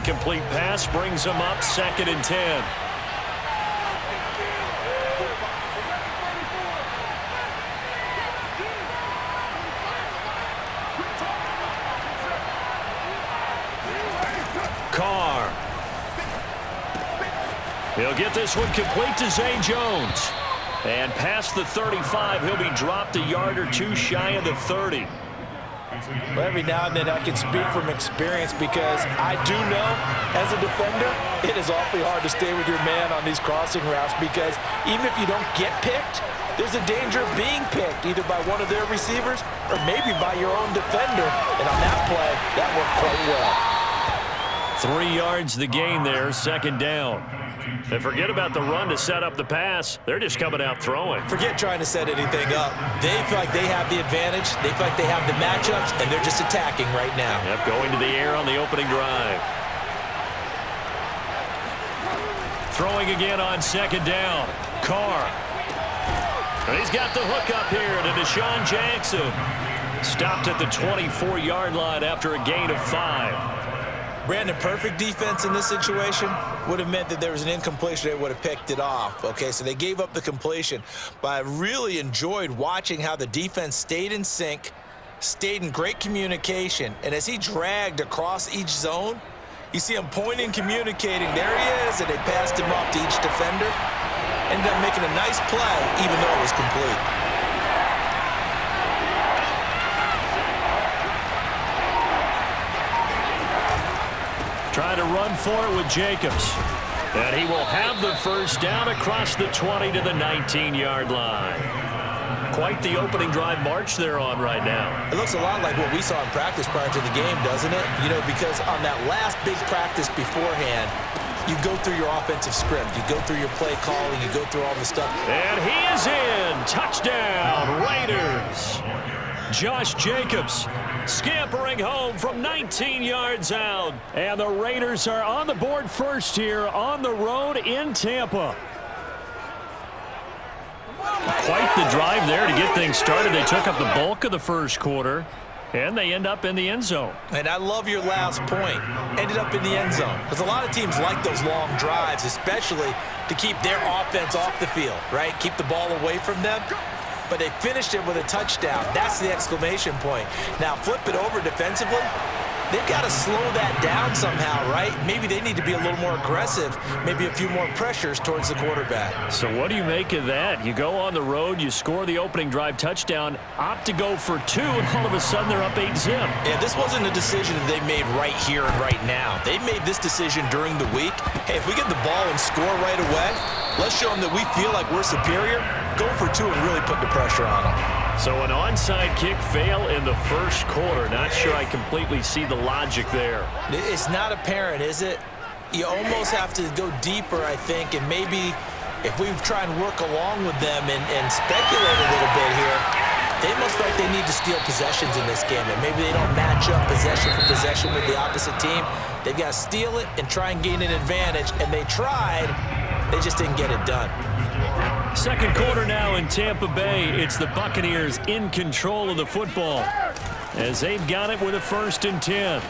incomplete pass brings him up 2nd and 10. Carr. He'll get this one complete to Zay Jones. And past the 35, he'll be dropped a yard or two shy of the 30. Well, every now and then I can speak from experience because I do know as a defender it is awfully hard to stay with your man on these crossing routes because even if you don't get picked, there's a danger of being picked either by one of their receivers or maybe by your own defender. And on that play, that worked quite well. 3 yards the gain there, 2nd down. And forget about the run to set up the pass. They're just coming out throwing. Forget trying to set anything up. They feel like they have the advantage. They feel like they have the matchups, and they're just attacking right now. Yep, going to the air on the opening drive. Throwing again on 2nd down. Carr. And he's got the hook up here to Deshaun Jackson. Stopped at the 24-yard line after a gain of 5. Brandon, perfect defense in this situation would have meant that there was an incompletion. They would have picked it off. Okay, so they gave up the completion. But I really enjoyed watching how the defense stayed in sync, stayed in great communication. And as he dragged across each zone, you see him pointing, communicating. There he is, and they passed him off to each defender. Ended up making a nice play, even though it was complete. Trying to run for it with Jacobs. And he will have the first down across the 20 to the 19-yard line. Quite the opening drive march they're on right now. It looks a lot like what we saw in practice prior to the game, doesn't it? You know, because on that last big practice beforehand, you go through your offensive script. You go through your play calling. You go through all the stuff. And he is in. Touchdown, Raiders. Josh Jacobs scampering home from 19 yards out. And the Raiders are on the board first here on the road in Tampa. Quite the drive there to get things started. They took up the bulk of the first quarter, and they end up in the end zone. And I love your last point. Ended up in the end zone. Because a lot of teams like those long drives, especially to keep their offense off the field, right? Keep the ball away from them. But they finished it with a touchdown. That's the exclamation point. Now flip it over defensively. They've got to slow that down somehow, right? Maybe they need to be a little more aggressive, maybe a few more pressures towards the quarterback. So what do you make of that? You go on the road, you score the opening drive touchdown, opt to go for 2, and all of a sudden they're up 8-0. Yeah, this wasn't a decision that they made right here and right now. They made this decision during the week. Hey, if we get the ball and score right away, let's show them that we feel like we're superior. Go for 2 and really put the pressure on them. So an onside kick fail in the first quarter. Not sure I completely see the logic there. It's not apparent, is it? You almost have to go deeper, I think, and maybe if we try and work along with them and speculate a little bit here, they must feel like they need to steal possessions in this game, and maybe they don't match up possession for possession with the opposite team. They've got to steal it and try and gain an advantage, and they tried. They just didn't get it done. Second quarter now in Tampa Bay. It's the Buccaneers in control of the football as they've got it with a 1st and 10.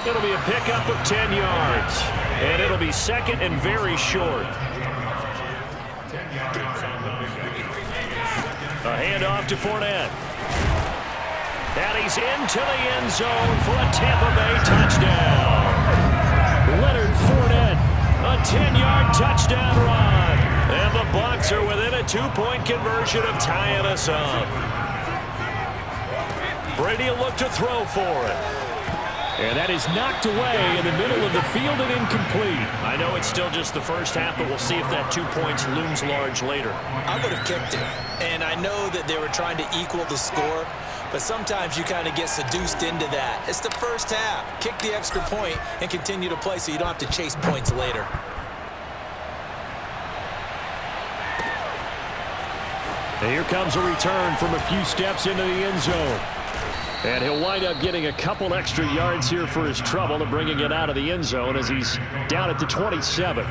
It'll be a pickup of 10 yards, and it'll be 2nd and very short. A handoff to Fournette. And he's into the end zone for a Tampa Bay touchdown. Leonard Fournette, a 10-yard touchdown run. And the Bucs are within a 2-point conversion of tying us up. Brady will look to throw for it. And that is knocked away in the middle of the field and incomplete. I know it's still just the first half, but we'll see if that 2 points looms large later. I would have kicked it. And I know that they were trying to equal the score, but sometimes you kind of get seduced into that. It's the first half. Kick the extra point and continue to play so you don't have to chase points later. And here comes a return from a few steps into the end zone. And he'll wind up getting a couple extra yards here for his trouble and bringing it out of the end zone as he's down at the 27.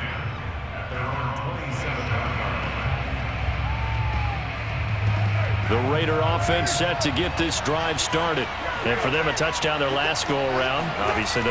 The Raider offense set to get this drive started. And for them, a touchdown their last go-around. Obviously, they'll be